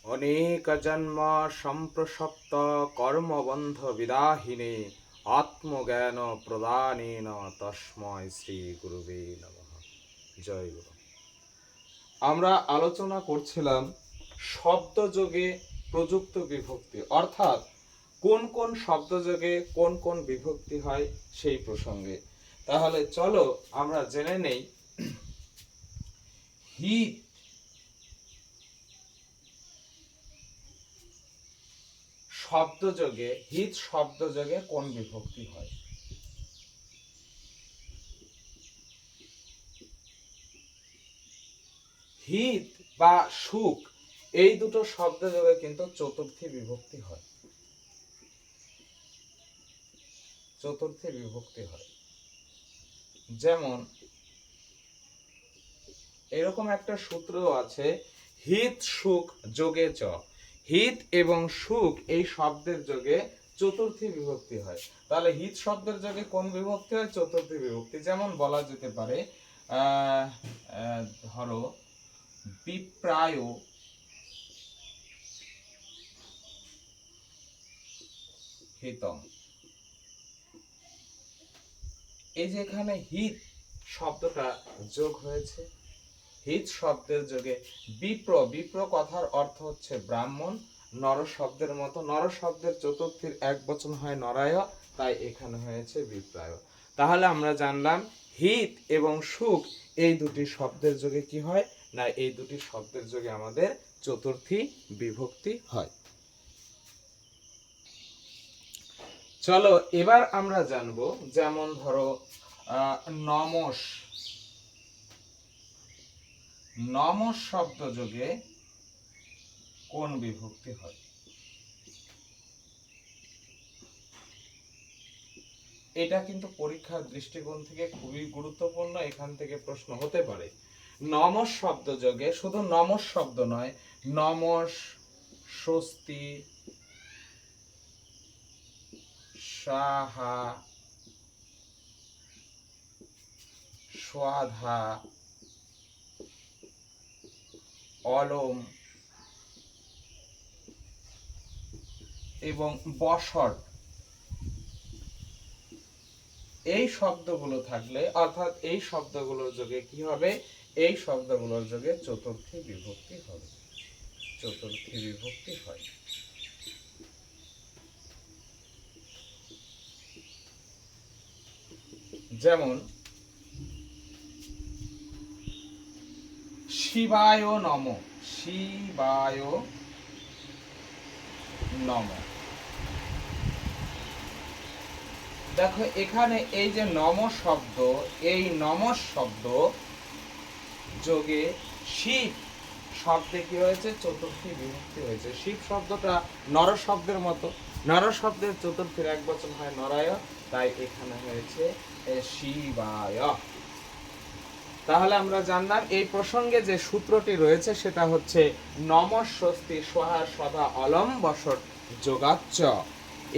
অনেক জন্ম সম্প্রসপ্ত কর্মবন্ধ বিদাহিনে আত্মজ্ঞান প্রদানেন তস্মৈ শ্রী গুরুবে নমঃ। জয় গুরু। আমরা আলোচনা করছিলাম শব্দযোগে প্রযুক্ত বিভক্তি, অর্থাৎ কোন কোন শব্দযোগে কোন কোন বিভক্তি হয় সেই প্রসঙ্গে। তাহলে চলো আমরা জেনে নেই হিত শব্দযোগে, হিত শব্দযোগে কোন বিভক্তি হয়। হিত বা সুখ এই দুটো শব্দযোগে কিন্তু চতুর্থী বিভক্তি হয়, চতুর্থী বিভক্তি হয়। যেমন এরকম একটা সূত্র আছে, হিত সুখ যোগে চ। হিত এবং সুখ এই শব্দের যোগে চতুর্থী বিভক্তি হয়। তাহলে হিত শব্দের যোগে কোন বিভক্তি হয়? চতুর্থী বিভক্তি। যেমন বলা যেতে পারে ধরো বিপ্রায় হিতম। এই যে এখানে হিত শব্দটা যোগ হয়েছে, হিত শব্দের যোগে বিপ্র, বিপ্র কথার অর্থ হচ্ছে ব্রাহ্মণ, নর শব্দের মতো, নর শব্দের চতুর্থীর এক বচন হয় নরায়, তাই এখানে হয়েছে বিপ্রায়। তাহলে আমরা জানলাম হিত এবং সুখ এই দুটি শব্দের যোগে কি হয় না, এই দুটি শব্দের যোগে আমাদের চতুর্থী বিভক্তি হয়। চলো এবার আমরা জানবো, যেমন ধরো নমস, নমস শব্দ যোগে কোন বিভক্তি হয়। এটা কিন্তু পরীক্ষার দৃষ্টিকোণ থেকে খুবই গুরুত্বপূর্ণ, এখান থেকে প্রশ্ন হতে পারে। নমস শব্দ যোগে শুধু নমস শব্দ নয়, নমস, স্বস্তি, সাহা, স্বাধা, অলম এবং বসর, এই শব্দগুলো থাকলে, অর্থাৎ এই শব্দগুলোর যোগে কি হবে, এই শব্দগুলোর যোগে চতুর্থী বিভক্তি হবে, চতুর্থী বিভক্তি হয়। যেমন শিবায় নম, শিবায় নম। দেখো এখানে এই যে নম শব্দ, এই নম শব্দ যোগে শিব শব্দে কি হয়েছে, চতুর্থী বিভক্তি হয়েছে। শিব শব্দটা নর শব্দের মতো, নর শব্দের চতুর্থীর এক বচন হয় নরায়, তাই এখানে হয়েছে শিবায়। তাহলে আমরা জানলাম এই প্রসঙ্গে যে সূত্রটি রয়েছে সেটা হচ্ছে নমঃ স্বস্তি স্বাহা স্বধা অলম বসর যোগাচ্চ।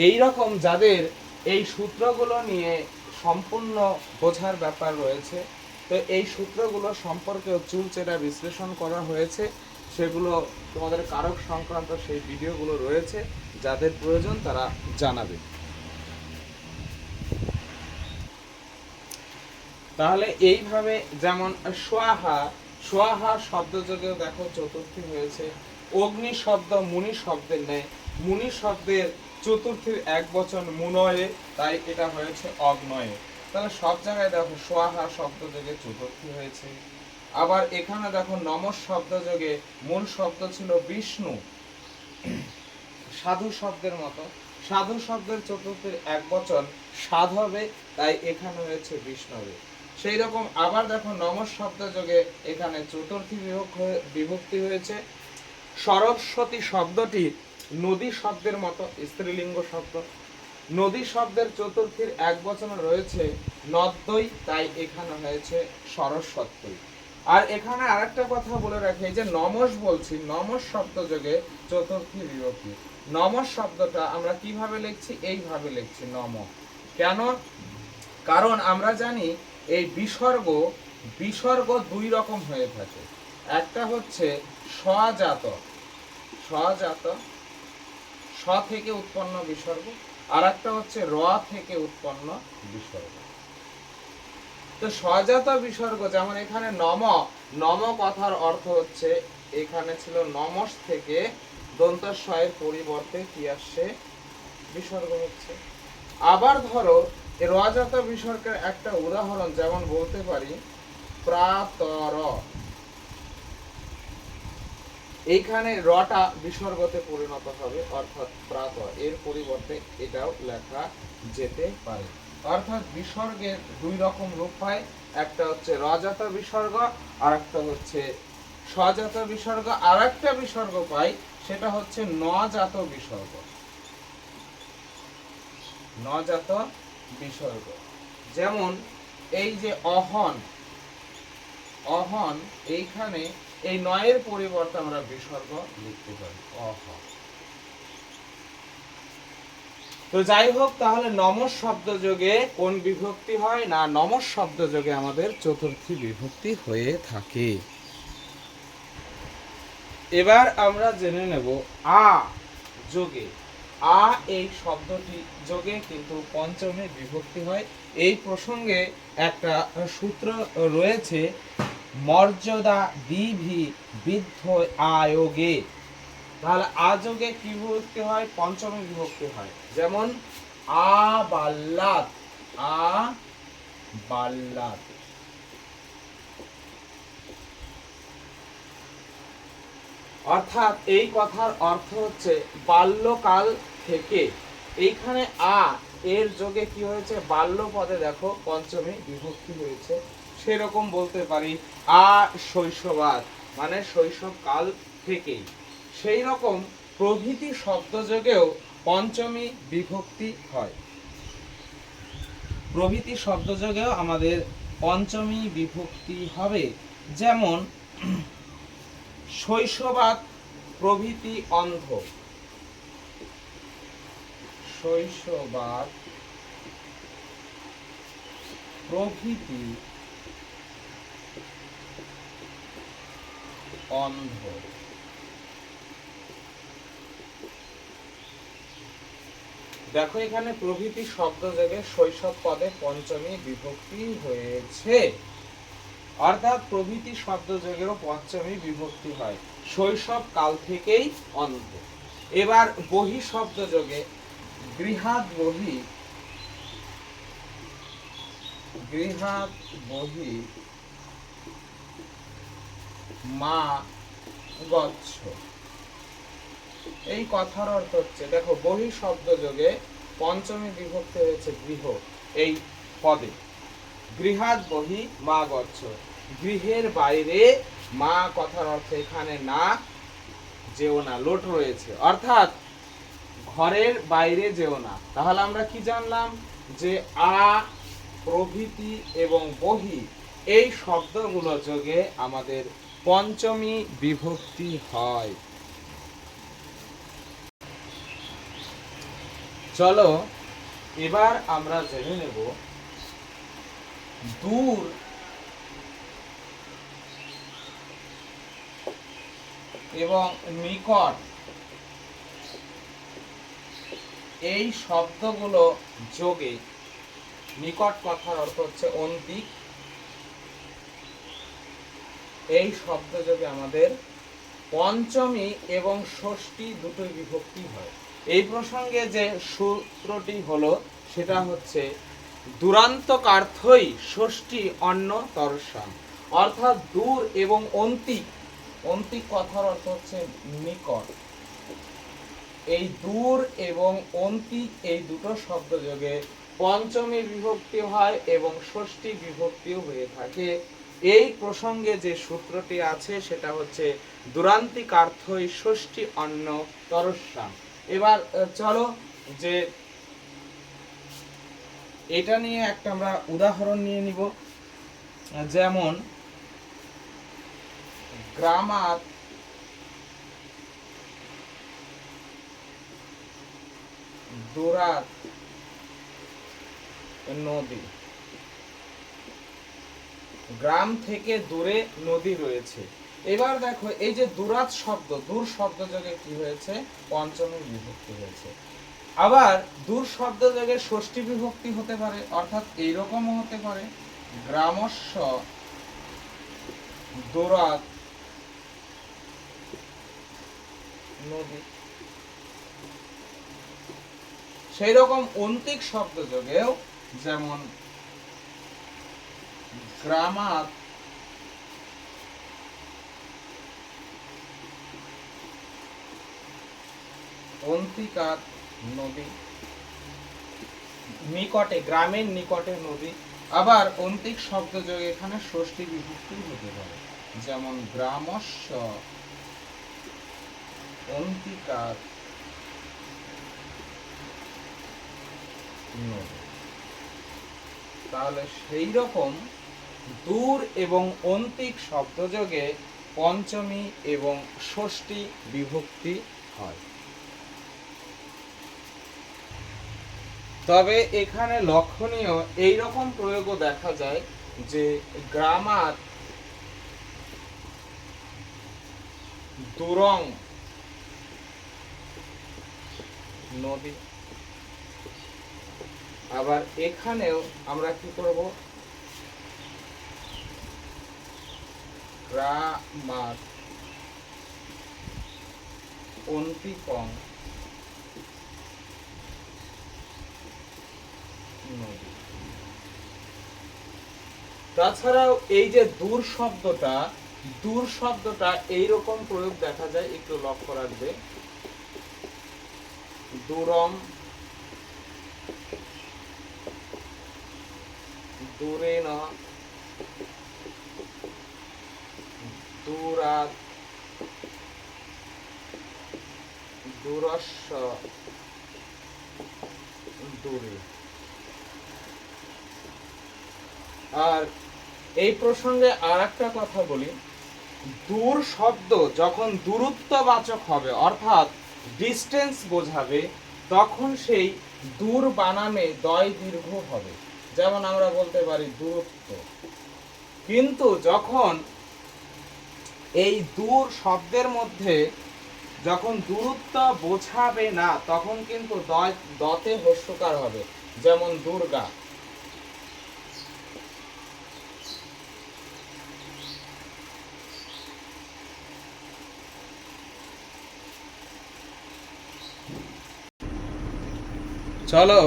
এইরকম যাদের এই সূত্রগুলো নিয়ে সম্পূর্ণ বোঝার ব্যাপার রয়েছে, তো এই সূত্রগুলো সম্পর্কে চুলচেরা বিশ্লেষণ করা হয়েছে, সেগুলো তোমাদের কারক সংক্রান্ত সেই ভিডিওগুলো রয়েছে, যাদের প্রয়োজন তারা জানাবে। তাহলে এইভাবে যেমন স্বাহা, স্বাহা শব্দ যোগেও দেখো চতুর্থী হয়েছে। অগ্নি শব্দ মুনি শব্দের নেয়, মুনি শব্দের চতুর্থীর এক বচন মুনয়ে, তাই এটা হয়েছে অগ্নয়ে। তাহলে সব জায়গায় দেখো স্বাহা শব্দ যোগে চতুর্থী হয়েছে। আবার এখানে দেখো নমঃ শব্দ যোগে মূল শব্দ ছিল বিষ্ণু, সাধু শব্দের মতো, সাধু শব্দের চতুর্থীর এক বচন সাধ হবে, তাই এখানে হয়েছে বিষ্ণবে। সেই রকম আবার দেখো নমঃ শব্দ যোগে এখানে চতুর্থী বিভক্তি হয়েছে। সরস্বতী শব্দটি নদী শব্দের মতো, স্ত্রীলিঙ্গ শব্দ, নদী শব্দের চতুর্থীর এক বচনে রয়েছে নদ্বৈ, তাই এখানে হয়েছে সরস্বতী। আর এখানে আরেকটা কথা বলে রাখি, যে নমস বলছি, নমস শব্দ যোগে চতুর্থী বিভক্তি। নমস শব্দটা আমরা কিভাবে লিখছি, এইভাবে লিখছি নম। কেন? কারণ আমরা জানি এই বিসর্গ, বিসর্গ দুই রকম হয়ে থাকে। একটা হচ্ছে স্বজাত, সজাত, স থেকে উৎপন্ন বিসর্গ, আর একটা হচ্ছে র থেকে উৎপন্ন বিসর্গ। তো সজাত বিসর্গ যেমন এখানে নম, নম কথার অর্থ হচ্ছে এখানে ছিল নমস থেকে দন্তস্বয়ের পরিবর্তে কি আসছে, বিসর্গ হচ্ছে। আবার ধরো এই রজাত বিসর্গের একটা উদাহরণ যেমন বলতে পারি প্রাতর, এইখানে রটা বিসর্গতে পরিণত হবে অর্থাৎ প্রাত, এর পরিবর্তে এটাও লেখা যেতে পারে। অর্থাৎ বিসর্গের দুই রকম রূপ হয়, একটা হচ্ছে রজাত বিসর্গ আর একটা হচ্ছে সজাত বিসর্গ, আর একটা বিসর্গ পাই সেটা হচ্ছে নজাত বিসর্গ। নজাত বিসর্গ যেমন এই যে অহন, অহন এইখানে এই নয়ের পরিবর্তে আমরা বিসর্গ লিখতে পারি অহন। তো যাই হোক, তাহলে নমস শব্দ যোগে কোন বিভক্তি হয় না, নমস শব্দ যোগে আমাদের চতুর্থী বিভক্তি হয়ে থাকে। এবার আমরা জেনে নেব আ যোগে, আ এই শব্দটি যোগে কিন্তু পঞ্চমী বিভক্তি হয়। এই প্রসঙ্গে একটা সূত্র রয়েছে, মর্যাদা দিভি বিদ্ধ আয়োগে। তাহলে আযোগে কি বিভক্তি হয়, পঞ্চমী বিভক্তি হয়। যেমন আ বাল্লাত, আ বাল্লাত। অর্থাৎ এই কথার অর্থ হচ্ছে বাল্যকাল থেকে। এইখানে আ এর যোগে কি হয়েছে, বাল্য পদে দেখো পঞ্চমী বিভক্তি হয়েছে। সেরকম বলতে পারি আ শৈশবাদ, মানে শৈশবকাল থেকেই। সেই রকম প্রভৃতি শব্দ যোগেও পঞ্চমী বিভক্তি হয়। প্রভৃতি শব্দ যোগেও আমাদের পঞ্চমী বিভক্তি হবে। যেমন শৈশবাদ প্রভৃতি অন্ধ, শৈশবাদ প্রভৃতি অন্ধ। দেখো এখানে প্রভৃতি শব্দ যোগে শৈশব পদে পঞ্চমী বিভক্তি হয়েছে, অর্থাৎ প্রভৃতি শব্দ যোগেরও পঞ্চমী বিভক্তি হয়, শৈশব কাল থেকেই অন্ধ। এবার বহি শব্দ যোগে গৃহাৎ বহি, গৃহাৎ বহি মা গচ্ছ। এই কথার অর্থ হচ্ছে, দেখো বহি শব্দ যোগে পঞ্চমী বিভক্তি হয়েছে গৃহ এই পদে, গৃহাৎ বহি মা গচ্ছ, গৃহের বাইরে মা কথার অর্থ এখানে না, যেও না, লোট রয়েছে, অর্থাৎ ঘরের বাইরে যেও না। তাহলে আমরা কি জানলাম যে আ প্রভৃতি এবং বহি এই শব্দগুলো যোগে আমাদের পঞ্চমী বিভক্তি হয়। চলো এবার আমরা জেনে নেব দূর এবং নিকট এই শব্দগুলো যোগে, নিকট কথার অর্থ হচ্ছে অন্তিক, এই শব্দ যোগে আমাদের পঞ্চমী এবং ষষ্ঠী দুটোই বিভক্তি হয়। এই প্রসঙ্গে যে সূত্রটি হলো সেটা হচ্ছে দূরান্তকার্থই ষষ্ঠী অন্য তরসাম, অর্থাৎ দূর এবং অন্তিক, অন্তিক কথার অর্থ হচ্ছে নিকট, এই দূর এবং অন্তিক এই দুটো শব্দ যোগে পঞ্চমী বিভক্তি হয় এবং ষষ্ঠী বিভক্তিও হয়ে থাকে। এই প্রসঙ্গে যে সূত্রটি আছে সেটা হচ্ছে দূরান্তিকার্থই ষষ্ঠী অন্য তরস্যাম। এবার চলো যে এটা নিয়ে একটা আমরা উদাহরণ নিয়ে নিব। যেমন গ্রামাত দূরাত নদী, গ্রাম থেকে দূরে নদী রয়েছে, এবার দেখো এই যে দুরাত শব্দ, দূর শব্দ যোগে কি হয়েছে, পঞ্চমী বিভক্তি হয়েছে। আবার দূর শব্দ যোগে ষষ্ঠী বিভক্তি হতে পারে, অর্থাৎ এইরকমও হতে পারে, গ্রামস্য দুরাত নদী। সেই রকম অন্তিক শব্দ যোগেও, যেমন গ্রামাত অন্তিকাত নদী, নিকটে, গ্রামের নিকটে নদী। আবার অন্তিক শব্দ যোগে এখানে ষষ্ঠী বিভক্তি হতে পারে, যেমন গ্রামস্য অন্তিকাত নদী। তাহলে সেই রকম দূর এবং অন্তিক শব্দ যোগে পঞ্চমী এবং ষষ্ঠী বিভক্তি হয়। তবে এখানে লক্ষণীয় এই রকম প্রয়োগও দেখা যায় যে গ্রামাত দুরং নদী। আবার এখানেও আমরা কি করব, গ্রামাত অন্তিকং নদী। তাছাড়াও এই যে দূর শব্দটা এইরকম প্রয়োগ দেখা যায়, একটু লক্ষ্য রাখবে, দূরম দূরেন দূরাৎ দূরস্য দূরে। আর এই প্রসঙ্গে আর একটা কথা বলি, দূর শব্দ যখন দূরত্ববাচক হবে, অর্থাৎ ডিস্টেন্স বোঝাবে, তখন সেই দূর বানামে দয় দীর্ঘ হবে। যেমন আমরা বলতে পারি দূরত্ব। কিন্তু যখন এই দূর শব্দের মধ্যে যখন দূরত্ব বোঝাবে না, তখন কিন্তু দতে হস্যকার হবে, যেমন দুর্গা। চলো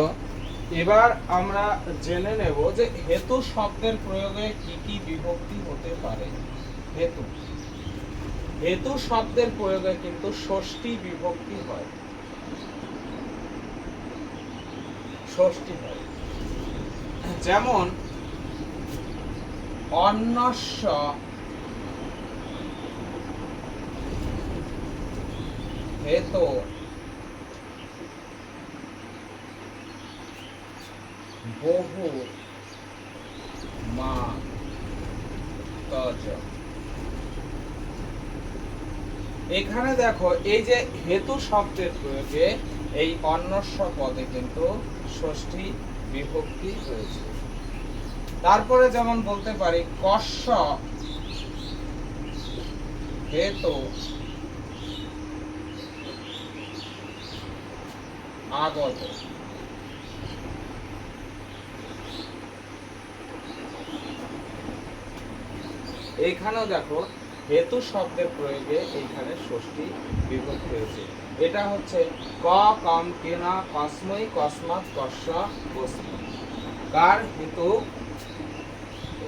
এবার আমরা জেনে নেব যে হেতু শব্দের প্রয়োগে কি কি বিভক্তি হতে পারে। হেতু শব্দের প্রয়োগে কিন্তু ষষ্ঠী বিভক্তি হয়, যেমন অন্যস্য হেতু বহু মা তজ। এখানে দেখো এই যে হেতু শব্দের প্রয়োগে এই অন্যস্য পদে কিন্তু ষষ্ঠী বিভক্তি হয়েছে। তারপরে যেমন বলতে পারি কস্য হেতু আগত। এইখানেও দেখো হেতু শব্দের প্রয়োগে এইখানে ষষ্ঠী বিভক্তি হয়েছে। এটা হচ্ছে ক কম কেনা কসময় কসমাত কস্য কস্মি, কার হেতু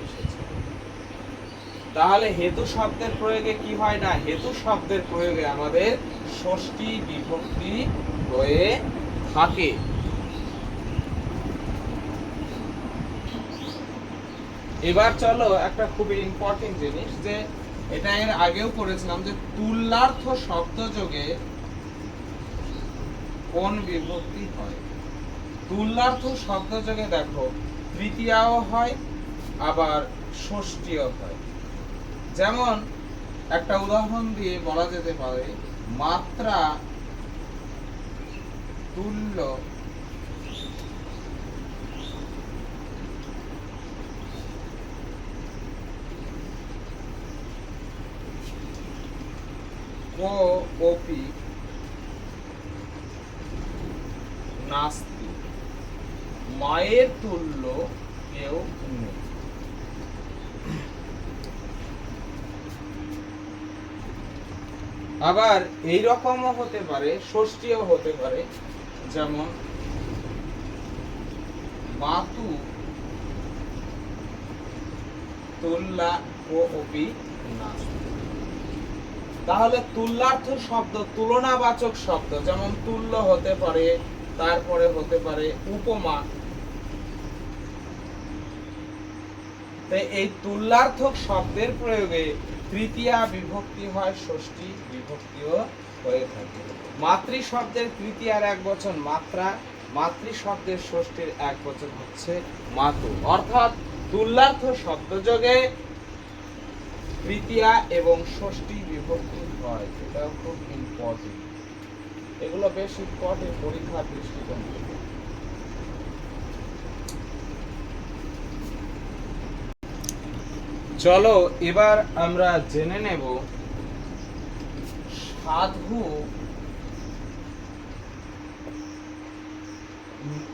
এসেছে। তাহলে হেতু শব্দের প্রয়োগে কি হয় না, হেতু শব্দের প্রয়োগে আমাদের ষষ্ঠী বিভক্তি হয়ে থাকে। এবার চলো একটা খুবই ইম্পর্টেন্ট জিনিস, যে এটা এর আগেও পড়েছিলাম, যে তুল্যার্থ শব্দ যোগে কোন বিভক্তি হয়। তুল্যার্থ শব্দ যোগে দেখো তৃতীয়াও হয়, আবার ষষ্ঠীও হয়। যেমন একটা উদাহরণ দিয়ে বলা যেতে পারে, মাত্রা তুল্য কোপি নাস্তি, মায়ের তুল্য কেউ নেই। আবার এই রকমও হতে পারে, ষষ্ঠীও হতে পারে, যেমন মাতু তুল্লা কোপি নাস্তি। তাহলে তুল্যার্থ শব্দ তুলনাবাচক শব্দ, যেমন তুল্য হতে পারে, তারপরে হতে পারে উপমা। তাই এই তুল্যার্থক শব্দের প্রয়োগে তৃতীয়া বিভক্তি হয়, ষষ্ঠী বিভক্তিও হয়ে থাকে। মাতৃ শব্দের তৃতীয়ার একবচন মাত্রা, মাতৃ শব্দের ষষ্ঠীর একবচন হচ্ছে মাতু। অর্থাৎ তুল্যার্থ শব্দযোগে তৃতীয়া এবং ষষ্ঠী বিভক্তি হয়। এটাও খুব ইম্পর্টেন্ট, এগুলো বেশ ইম্পর্টেন্ট পরীক্ষার দৃষ্টিকোণ থেকে। চলো এবার আমরা জেনে নেব সাধু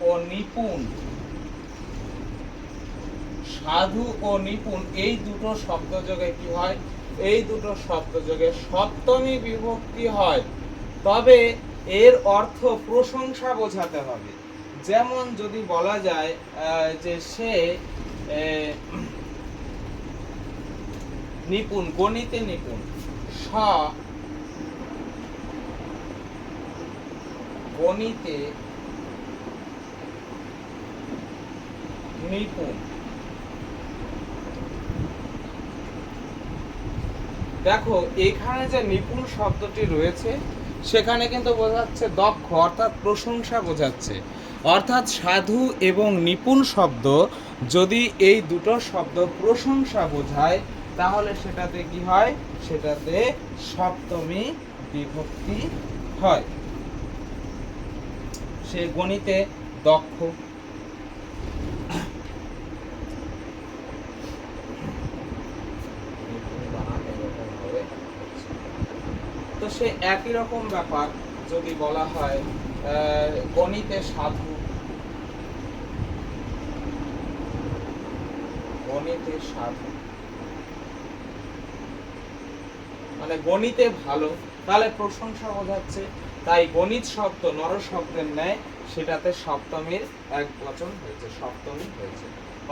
ও নিপুণ। সাধু ও নিপুণ এই দুটো শব্দযোগে কি হয়? এই দুটো শব্দযোগে সপ্তমী বিভক্তি হয়, তবে এর অর্থ প্রশংসা বোঝাতে হবে। যেমন যদি বলা যায় যে সে নিপুণ, গণিতে নিপুণ, গণিতে নিপুণ। দেখো এখানে যে নিপুণ শব্দটি রয়েছে সেখানে কিন্তু বোঝাচ্ছে দক্ষ, অর্থাৎ প্রশংসা বোঝাচ্ছে। অর্থাৎ সাধু এবং নিপুণ শব্দ যদি এই দুটো শব্দ প্রশংসা বোঝায় তাহলে সেটাতে কি হয়? সেটাতে সপ্তমী বিভক্তি হয়। সে গণিতে দক্ষ। তো সে একই রকম ব্যাপার যদি বলা হয় গণিতে সাধু, গণিতে সাধু মানে গণিতে ভালো, তাহলে প্রশংসা বোঝাচ্ছে। তাই গণিত শব্দ নর শব্দের ন্যায় সেটাতে সপ্তমীর এক বচন হয়েছে, সপ্তমী হয়েছে।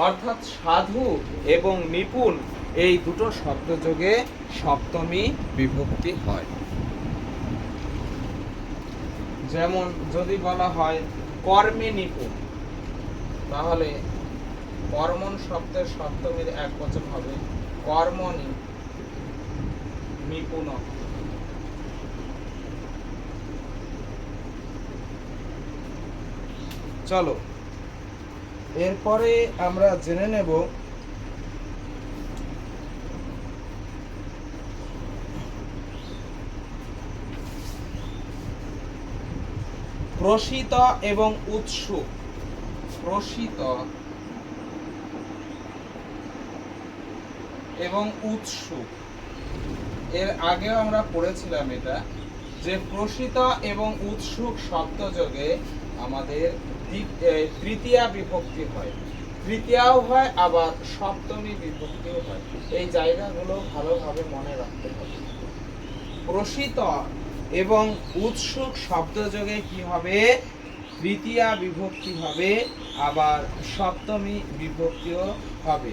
অর্থাৎ সাধু এবং নিপুণ এই দুটো শব্দযোগে সপ্তমী বিভক্তি হয়। যেমন যদি বলা হয় কর্মে নিপুণ, তাহলে কর্মণ শব্দের সপ্তমীর এক বচন হবে কর্মণি নিপুণ। চলো এরপরে আমরা জেনে নেব প্রসিত এবং উৎসুক। প্রসিত এবং উৎসুক, এর আগেও আমরা পড়েছিলাম এটা, যে প্রসিত এবং উৎসুক শব্দযোগে আমাদের তৃতীয়া বিভক্তি হয়, তৃতীয়াও হয়, আবার সপ্তমী বিভক্তিও হয়। এই জায়গাগুলো ভালোভাবে মনে রাখতে হবে। প্রসিত এবং উৎসুক শব্দযোগে কি হবে? তৃতীয়া বিভক্তি হবে, আবার সপ্তমী বিভক্তিও হবে।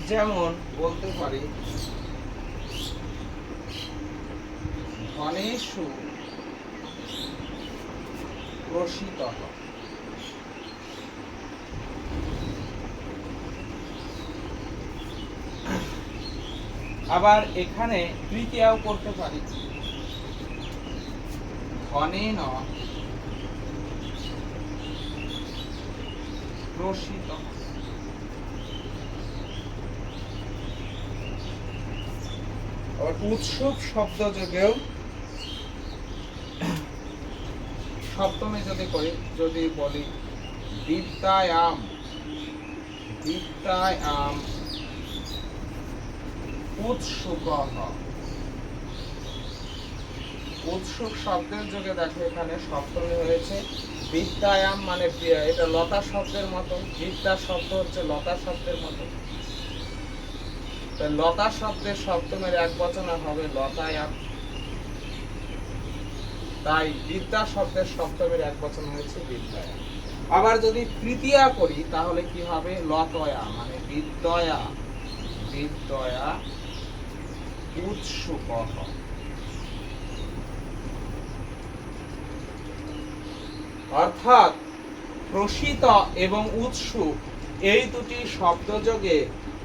যেমন বলতে পারি ধনেষু প্রসিতঃ। আবার এখানে তৃতীয়াও করতে পারি ধনেন প্রসিতঃ। উৎসুক শব্দযোগেও সপ্তমে যদি করি, যদি বলি বিদ্যায়াম, বিদ্যায়াম উৎসুকঃ, উৎসুক শব্দের যোগে দেখো এখানে সপ্তমী হয়েছে। বিদ্যায়াম মানে এটা লতা শব্দের মতো, বিদ্যা শব্দ হচ্ছে লতা শব্দের মতো, লতা শব্দের সপ্তমের এক বচনে হবে লতায়াম, তাই বিদ্যা শব্দের সপ্তমের এক বচন হয়েছে বিদ্যায়াম। আবার যদি তৃতীয়া করি তাহলে কি হবে লতয়া মানে বিদ্যয়া, বিদ্যয়া উৎসুক। অর্থাৎ প্রসিত এবং উৎসুক এই দুটি শব্দযোগে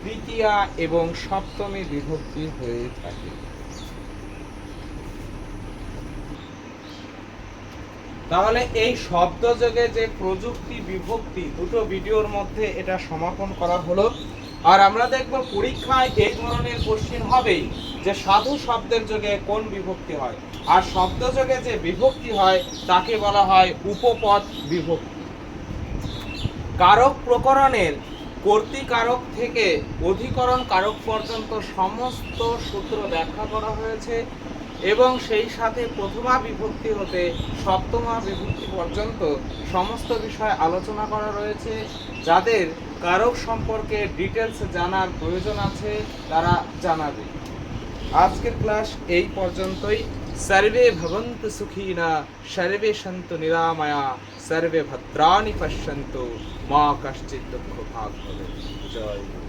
তৃতীয়া এবং সপ্তমী বিভক্তি হয়ে থাকে। তাহলে এই শব্দযোগে যে প্রযুক্তি বিভক্তি দুটো ভিডিওর মধ্যে এটা সমাপন করা হলো। আর আমরা দেখব পরীক্ষায় এই ধরনের কোশ্চেন হবেই যে সাধু শব্দের যোগে কোন বিভক্তি হয়, আর শব্দযোগে যে বিভক্তি হয় তাকে বলা হয় উপপদ বিভক্তি। কারক প্রকরণের কর্তৃকারক থেকে অধিকরণ কারক পর্যন্ত সমস্ত সূত্র ব্যাখ্যা করা হয়েছে এবং সেই সাথে প্রথমা বিভক্তি হতে সপ্তমা বিভক্তি পর্যন্ত সমস্ত বিষয় আলোচনা করা রয়েছে। যাদের কারক সম্পর্কে ডিটেলস জানার প্রয়োজন আছে তারা জানাবে। আজকের ক্লাস এই পর্যন্তই। सर्वे भवन्तु सुखिनः, सर्वे सन्तु निरामया, सर्वे भद्राणि पश्यन्तु, मा कश्चित् दुःखभाग् भवेत्। जय।